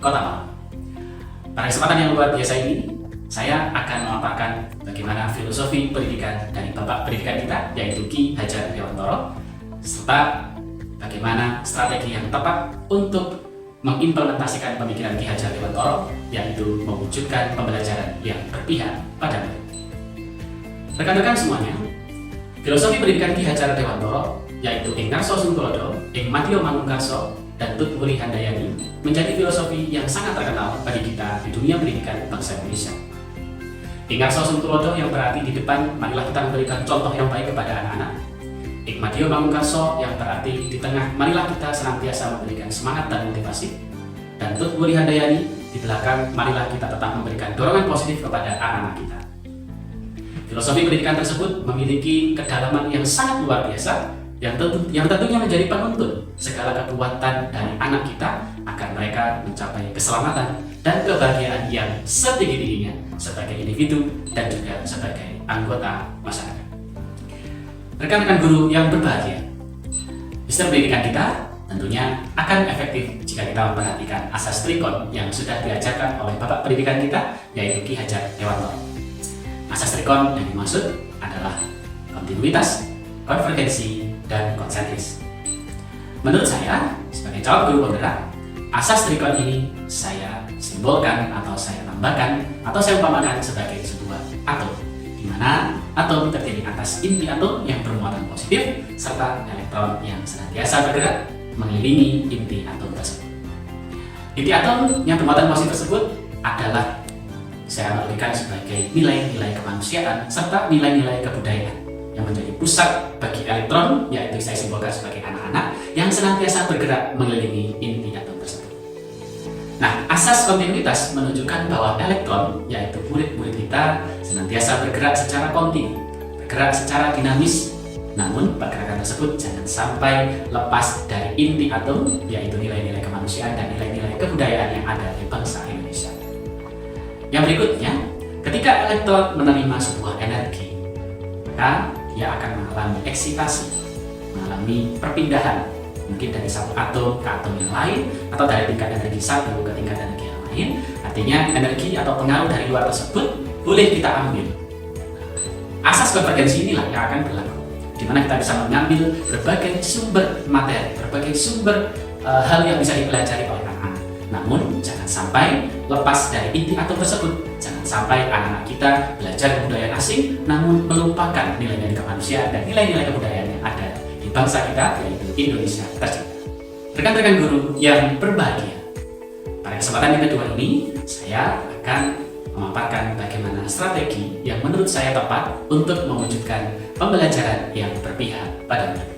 Kota Malang. Pada kesempatan yang luar biasa ini, saya akan memaparkan bagaimana filosofi pendidikan dari Bapak Pendidikan kita, yaitu Ki Hajar Dewantoro, serta bagaimana strategi yang tepat untuk mengimplementasikan pemikiran Ki Hajar Dewantoro, yaitu mewujudkan pembelajaran yang berpihak pada murid. Rekan-rekan semuanya, filosofi pendidikan Ki Hajar Dewantoro, yaitu Ing Ngarso Sungtulodo, Ing Madya Manungkarso, dan Tut Wuli Handayani, menjadi filosofi yang sangat terkenal bagi kita di dunia pendidikan bangsa Indonesia. Ing Ngarso Sungtulodo yang berarti di depan, marilah kita memberikan contoh yang baik kepada anak-anak. Ing Madya Manungkarso yang berarti di tengah, marilah kita senantiasa memberikan semangat dan motivasi. Dan Tut Wuli Handayani di belakang, marilah kita tetap memberikan dorongan positif kepada anak-anak kita. Filosofi pendidikan tersebut memiliki kedalaman yang sangat luar biasa, yang tentunya menjadi penuntun segala kekuatan dari anak kita agar mereka mencapai keselamatan dan kebahagiaan yang setinggi-tingginya sebagai individu dan juga sebagai anggota masyarakat. Rekan-rekan guru yang berbahagia, sistem pendidikan kita tentunya akan efektif jika kita memperhatikan asas trikon yang sudah diajarkan oleh Bapak Pendidikan kita, yaitu Ki Hajar Dewantoro. Asas trikon yang dimaksud adalah kontinuitas, konvergensi, dan konsentris. Menurut saya, sebagai calon guru penggerak, asas trikon ini saya simbolkan atau saya tambahkan atau saya umpamakan sebagai sebuah atom, di mana atom terdiri atas inti atom yang bermuatan positif serta elektron yang senantiasa bergerak mengelilingi inti atom tersebut. Inti atom yang bermuatan positif tersebut adalah saya analogikan sebagai nilai-nilai kemanusiaan serta nilai-nilai kebudayaan yang menjadi pusat bagi elektron, yaitu saya simbolkan sebagai anak-anak yang senantiasa bergerak mengelilingi inti atom tersebut. Nah, asas kontinuitas menunjukkan bahwa elektron, yaitu murid-murid kita, senantiasa bergerak secara kontinu, bergerak secara dinamis. Namun, pergerakan tersebut jangan sampai lepas dari inti atom, yaitu nilai-nilai kemanusiaan dan nilai-nilai kebudayaan yang ada di bangsa Indonesia. Yang berikutnya, ketika elektron menerima sebuah energi, maka dia akan mengalami eksitasi, mengalami perpindahan, mungkin dari satu atom ke atom yang lain, atau dari tingkat energi satu ke tingkat energi yang lain. Artinya energi atau pengaruh dari luar tersebut boleh kita ambil. Asas konvergensi inilah yang akan berlaku, di mana kita bisa mengambil berbagai sumber materi, berbagai sumber hal yang bisa dipelajari oleh anak-anak. Namun jangan sampai lepas dari inti atom tersebut. Jangan sampai anak-anak kita belajar kebudayaan asing namun melupakan nilai-nilai kemanusiaan dan nilai-nilai kebudayaan yang ada di bangsa kita, yaitu Indonesia tercinta. Rekan-rekan guru yang berbahagia, pada kesempatan yang kedua ini saya akan memaparkan bagaimana strategi yang menurut saya tepat untuk mewujudkan pembelajaran yang berpihak pada murid.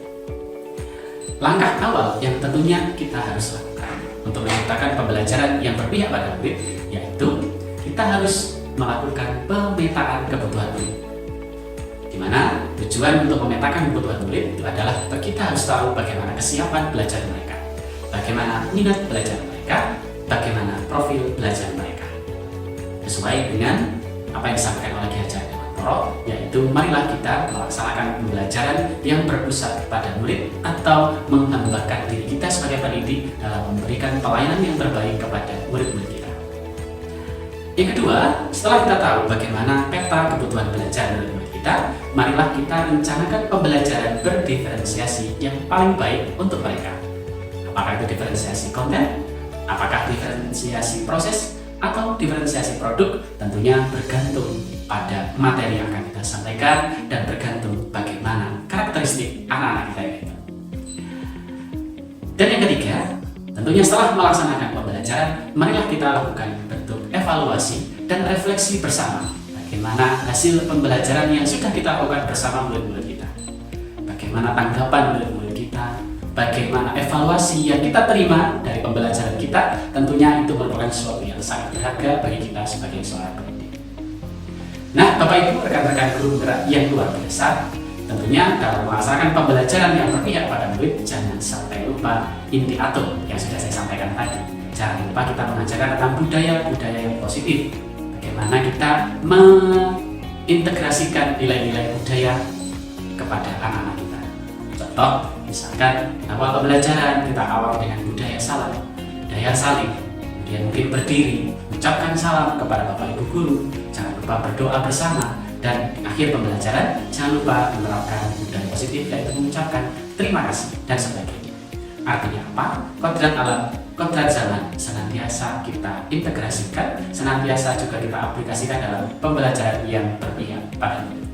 Langkah awal yang tentunya kita harus lakukan untuk menciptakan pembelajaran yang berpihak pada murid, yaitu kita harus melakukan pemetaan kebutuhan murid. Di mana tujuan untuk memetakan kebutuhan murid itu adalah kita harus tahu bagaimana kesiapan belajar mereka, bagaimana minat belajar mereka, bagaimana profil belajar mereka. Sesuai dengan apa yang disampaikan oleh Ki Hajar Dewantoro, yaitu marilah kita melaksanakan pembelajaran yang berpusat pada murid atau menghambakan diri kita sebagai pendidik dalam memberikan pelayanan yang terbaik kepada murid-murid kita. Yang kedua, setelah kita tahu bagaimana peta kebutuhan belajar murid-murid kita, marilah kita rencanakan pembelajaran berdiferensiasi yang paling baik untuk mereka. Apakah itu diferensiasi konten, apakah diferensiasi proses, atau diferensiasi produk, tentunya bergantung pada materi yang akan kita sampaikan dan bergantung bagaimana karakteristik anak-anak kita itu. Dan yang ketiga, tentunya setelah melaksanakan pembelajaran, marilah kita lakukan bentuk evaluasi dan refleksi bersama bagaimana hasil pembelajaran yang sudah kita lakukan bersama murid-murid kita. Bagaimana tanggapan murid-murid kita, bagaimana evaluasi yang kita terima dari pembelajaran kita, tentunya itu merupakan sesuatu yang sangat berharga bagi kita sebagai seorang pendidik. Nah, Bapak Ibu, rekan-rekan guru penggerak yang luar biasa, tentunya dalam melaksanakan pembelajaran yang berpihak pada murid, jangan sampai lupa inti atom yang sudah saya sampaikan tadi. Jangan lupa kita mengajarkan tentang budaya-budaya yang positif. Bagaimana kita mengintegrasikan nilai-nilai budaya kepada anak-anak kita. Contoh, misalkan awal pembelajaran kita awal dengan budaya salam, budaya saling. kemudian mungkin berdiri, mengucapkan salam kepada Bapak Ibu Guru, jangan lupa berdoa bersama, dan di akhir pembelajaran jangan lupa menerapkan budaya positif yaitu mengucapkan terima kasih dan sebagainya. Artinya apa? Kodrat alam, kodrat zaman senantiasa kita integrasikan, senantiasa juga kita aplikasikan dalam pembelajaran yang berpihak pada murid.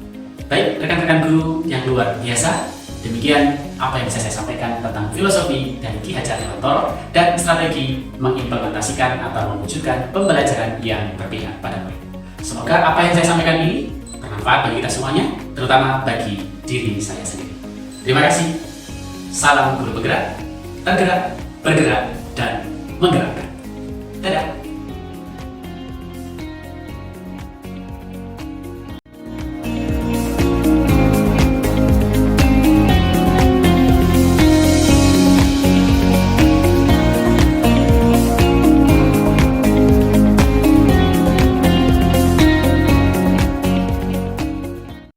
Baik, rekan-rekan guru yang luar biasa, demikian apa yang bisa saya sampaikan tentang filosofi dari Ki Hajar Dewantoro dan strategi mengimplementasikan atau mewujudkan pembelajaran yang berpihak pada murid. Semoga apa yang saya sampaikan ini bermanfaat bagi kita semuanya, terutama bagi diri saya sendiri. Terima kasih. Salam guru bergerak, tergerak, bergerak, dan menggerakkan. Dadah.